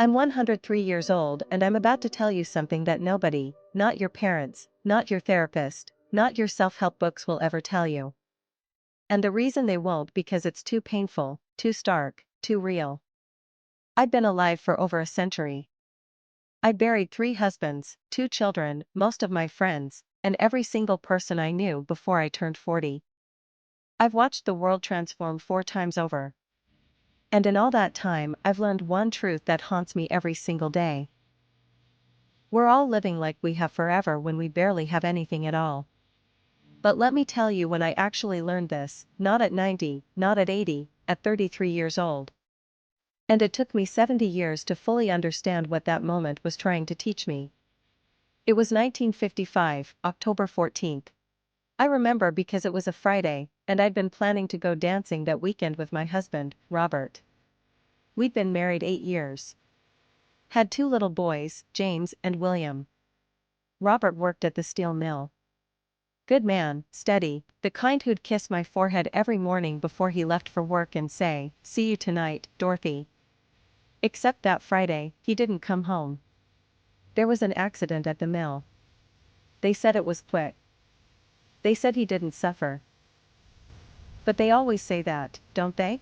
I'm 103 years old and I'm about to tell you something that nobody, not your parents, not your therapist, not your self-help books will ever tell you. And the reason they won't because it's too painful, too stark, too real. I'd been alive for over a century. I'd buried 3 husbands, 2 children, most of my friends, and every single person I knew before I turned 40. I've watched the world transform 4 times over. And in all that time, I've learned one truth that haunts me every single day. We're all living like we have forever when we barely have anything at all. But let me tell you when I actually learned this, not at 90, not at 80, at 33 years old. And it took me 70 years to fully understand what that moment was trying to teach me. It was 1955, October 14th. I remember because it was a Friday, and I'd been planning to go dancing that weekend with my husband, Robert. We'd been married 8 years. Had 2 little boys, James and William. Robert worked at the steel mill. Good man, steady, the kind who'd kiss my forehead every morning before he left for work and say, "See you tonight, Dorothy." Except that Friday, he didn't come home. There was an accident at the mill. They said it was quick. They said he didn't suffer. But they always say that, don't they?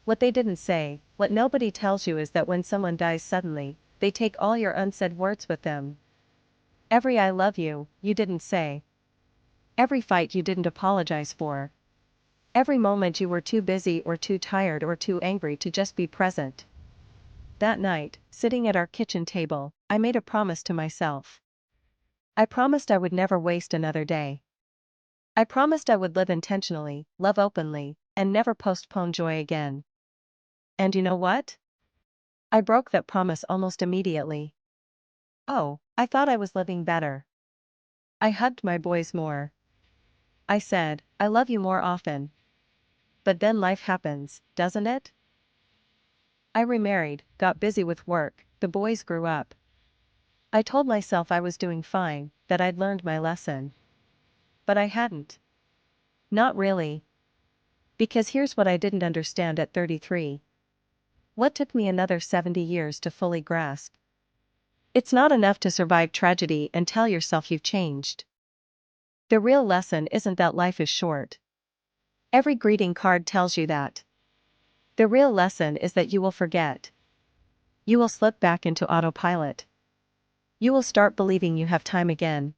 What they didn't say, what nobody tells you is that when someone dies suddenly, they take all your unsaid words with them. Every "I love you" you didn't say. Every fight you didn't apologize for. Every moment you were too busy or too tired or too angry to just be present. That night, sitting at our kitchen table, I made a promise to myself. I promised I would never waste another day. I promised I would live intentionally, love openly, and never postpone joy again. And you know what? I broke that promise almost immediately. Oh, I thought I was living better. I hugged my boys more. I said, "I love you" more often. But then life happens, doesn't it? I remarried, got busy with work, the boys grew up. I told myself I was doing fine, that I'd learned my lesson. But I hadn't. Not really. Because here's what I didn't understand at 33. What took me another 70 years to fully grasp. It's not enough to survive tragedy and tell yourself you've changed. The real lesson isn't that life is short. Every greeting card tells you that. The real lesson is that you will forget. You will slip back into autopilot. You will start believing you have time again.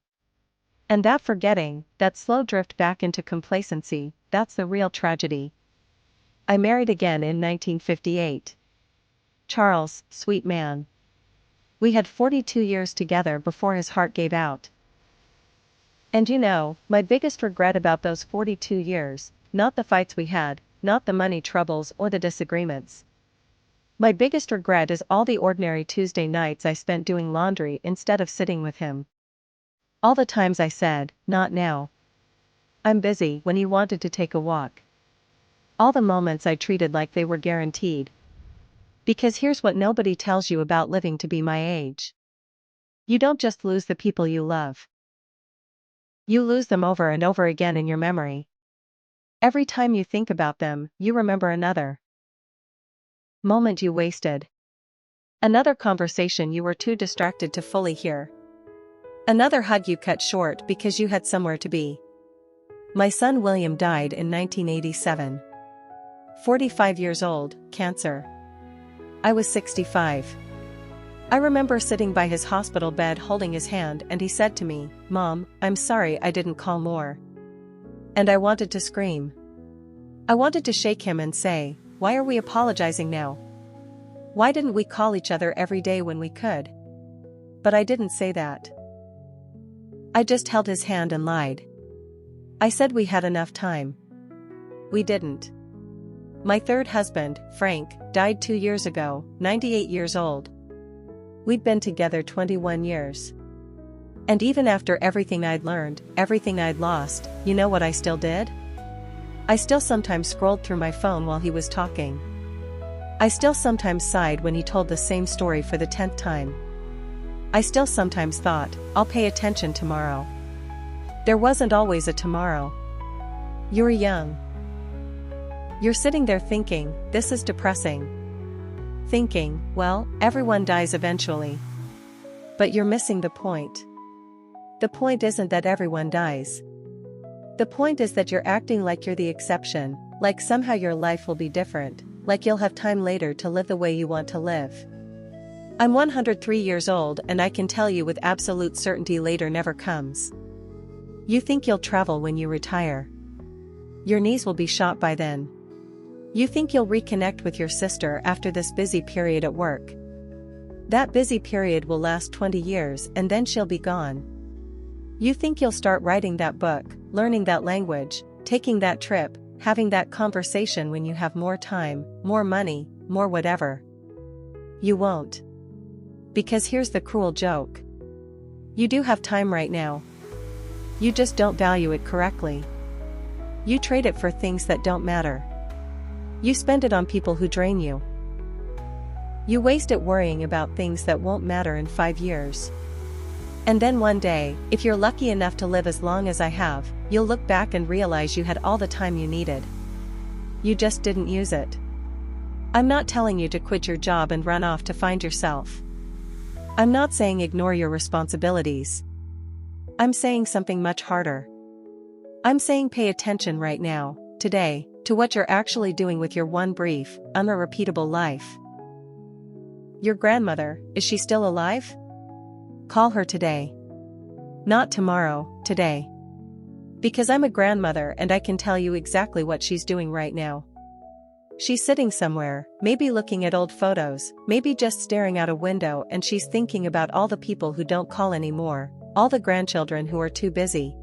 And that forgetting, that slow drift back into complacency, that's the real tragedy. I married again in 1958. Charles, sweet man. We had 42 years together before his heart gave out. And you know, my biggest regret about those 42 years, not the fights we had, not the money troubles or the disagreements. My biggest regret is all the ordinary Tuesday nights I spent doing laundry instead of sitting with him. All the times I said, "Not now. I'm busy," when he wanted to take a walk. All the moments I treated like they were guaranteed. Because here's what nobody tells you about living to be my age. You don't just lose the people you love. You lose them over and over again in your memory. Every time you think about them, you remember another moment you wasted. Another conversation you were too distracted to fully hear. Another hug you cut short because you had somewhere to be. My son William died in 1987. 45 years old, cancer. I was 65. I remember sitting by his hospital bed holding his hand and he said to me, "Mom, I'm sorry I didn't call more." And I wanted to scream. I wanted to shake him and say, "Why are we apologizing now? Why didn't we call each other every day when we could?" But I didn't say that. I just held his hand and lied. I said we had enough time. We didn't. My third husband, Frank, died 2 years ago, 98 years old. We'd been together 21 years. And even after everything I'd learned, everything I'd lost, you know what I still did? I still sometimes scrolled through my phone while he was talking. I still sometimes sighed when he told the same story for the 10th time. I still sometimes thought, "I'll pay attention tomorrow." There wasn't always a tomorrow. You're young. You're sitting there thinking, "This is depressing." thinking, well, everyone dies eventually. But you're missing the point. The point isn't that everyone dies. The point is that you're acting like you're the exception, like somehow your life will be different, like you'll have time later to live the way you want to live. I'm 103 years old and I can tell you with absolute certainty later never comes. You think you'll travel when you retire. Your knees will be shot by then. You think you'll reconnect with your sister after this busy period at work. That busy period will last 20 years and then she'll be gone. You think you'll start writing that book, learning that language, taking that trip, having that conversation when you have more time, more money, more whatever. You won't. Because here's the cruel joke. You do have time right now. You just don't value it correctly. You trade it for things that don't matter. You spend it on people who drain you. You waste it worrying about things that won't matter in 5 years. And then one day, if you're lucky enough to live as long as I have, you'll look back and realize you had all the time you needed. You just didn't use it. I'm not telling you to quit your job and run off to find yourself. I'm not saying ignore your responsibilities. I'm saying something much harder. I'm saying pay attention right now, today, to what you're actually doing with your one brief, unrepeatable life. Your grandmother, is she still alive? Call her today. Not tomorrow, today. Because I'm a grandmother and I can tell you exactly what she's doing right now. She's sitting somewhere, maybe looking at old photos, maybe just staring out a window, and she's thinking about all the people who don't call anymore, all the grandchildren who are too busy.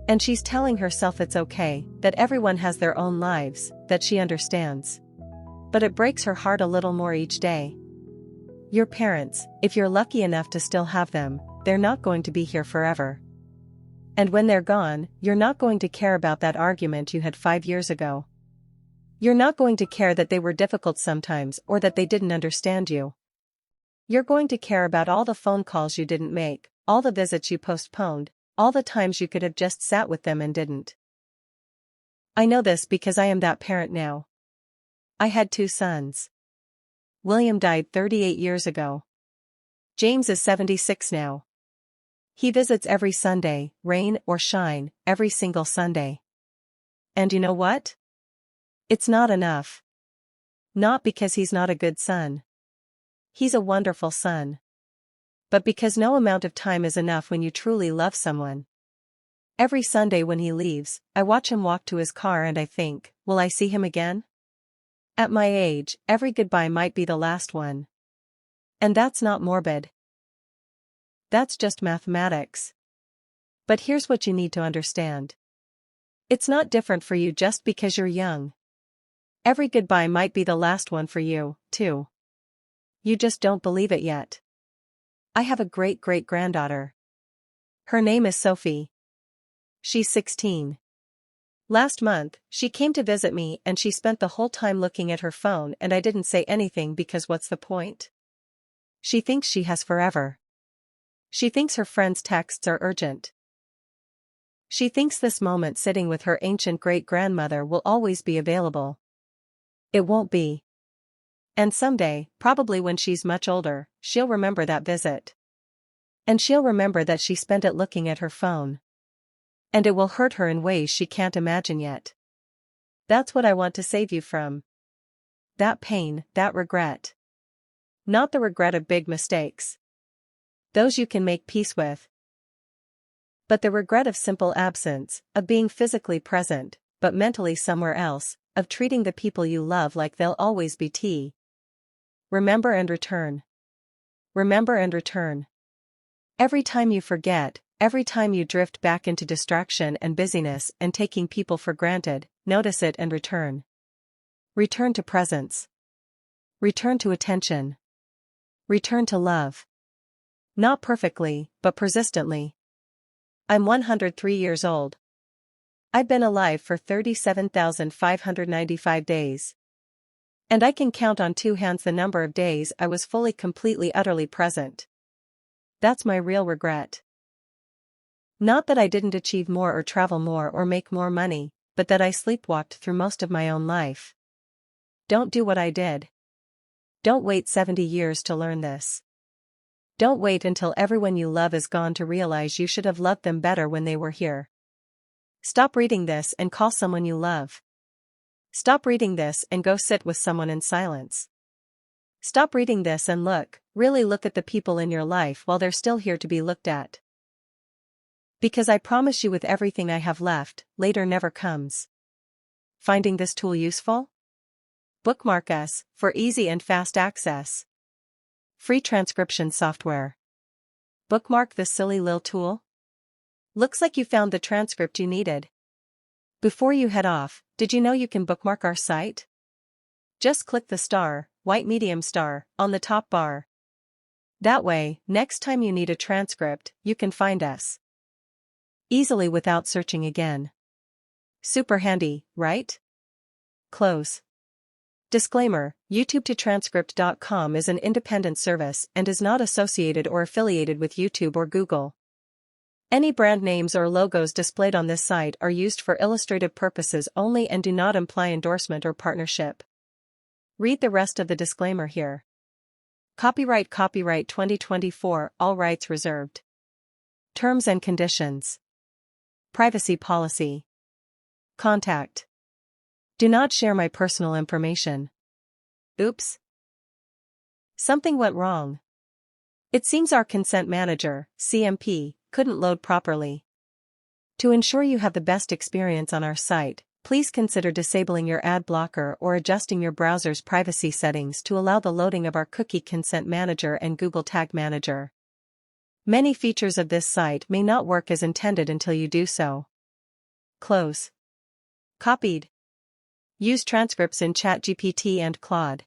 And she's telling herself it's okay, that everyone has their own lives, that she understands. But it breaks her heart a little more each day. Your parents, if you're lucky enough to still have them, they're not going to be here forever. And when they're gone, you're not going to care about that argument you had 5 years ago. You're not going to care that they were difficult sometimes or that they didn't understand you. You're going to care about all the phone calls you didn't make, all the visits you postponed, all the times you could have just sat with them and didn't. I know this because I am that parent now. I had 2 sons. William died 38 years ago. James is 76 now. He visits every Sunday, rain or shine, every single Sunday. And you know what? It's not enough. Not because he's not a good son. He's a wonderful son. But because no amount of time is enough when you truly love someone. Every Sunday when he leaves, I watch him walk to his car and I think, will I see him again? At my age, every goodbye might be the last one. And that's not morbid. That's just mathematics. But here's what you need to understand. It's not different for you just because you're young. Every goodbye might be the last one for you, too. You just don't believe it yet. I have a great-great-granddaughter. Her name is Sophie. She's 16. Last month, she came to visit me and she spent the whole time looking at her phone and I didn't say anything because what's the point? She thinks she has forever. She thinks her friends' texts are urgent. She thinks this moment sitting with her ancient great-grandmother will always be available. It won't be. And someday, probably when she's much older, she'll remember that visit. And she'll remember that she spent it looking at her phone. And it will hurt her in ways she can't imagine yet. That's what I want to save you from. That pain, that regret. Not the regret of big mistakes. Those you can make peace with. But the regret of simple absence, of being physically present, but mentally somewhere else, of treating the people you love like they'll always be tea. Remember and return. Remember and return. Every time you forget, every time you drift back into distraction and busyness and taking people for granted, notice it and return. Return to presence. Return to attention. Return to love. Not perfectly, but persistently. I'm 103 years old. I've been alive for 37,595 days. And I can count on 2 hands the number of days I was fully, completely, utterly present. That's my real regret. Not that I didn't achieve more or travel more or make more money, but that I sleepwalked through most of my own life. Don't do what I did. Don't wait 70 years to learn this. Don't wait until everyone you love is gone to realize you should have loved them better when they were here. Stop reading this and call someone you love. Stop reading this and go sit with someone in silence. Stop reading this and really look at the people in your life while they're still here to be looked at. Because I promise you, with everything I have left, later never comes. Finding this tool useful? Bookmark us for easy and fast access. Free transcription software. Bookmark this silly lil tool? Looks like you found the transcript you needed. Before you head off, did you know you can bookmark our site? Just click the star, white medium star, on the top bar. That way, next time you need a transcript, you can find us easily without searching again. Super handy, right? Close. Disclaimer: YouTube2Transcript.com is an independent service and is not associated or affiliated with YouTube or Google. Any brand names or logos displayed on this site are used for illustrative purposes only and do not imply endorsement or partnership. Read the rest of the disclaimer here. Copyright 2024, all rights reserved. Terms and conditions. Privacy policy. Contact. Do not share my personal information. Oops. Something went wrong. It seems our Consent Manager, CMP, couldn't load properly. To ensure you have the best experience on our site, please consider disabling your ad blocker or adjusting your browser's privacy settings to allow the loading of our Cookie Consent Manager and Google Tag Manager. Many features of this site may not work as intended until you do so. Close. Copied. Use transcripts in ChatGPT and Claude.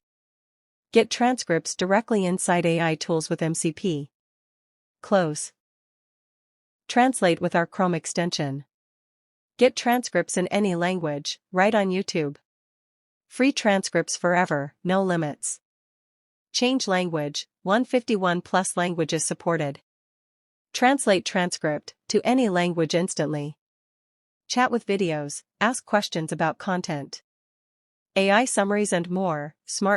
Get transcripts directly inside AI tools with MCP. Close. Translate with our Chrome extension. Get transcripts in any language, right on YouTube. Free transcripts forever, no limits. Change language, 151 plus languages supported. Translate transcript to any language instantly. Chat with videos, ask questions about content. AI summaries and more. Smart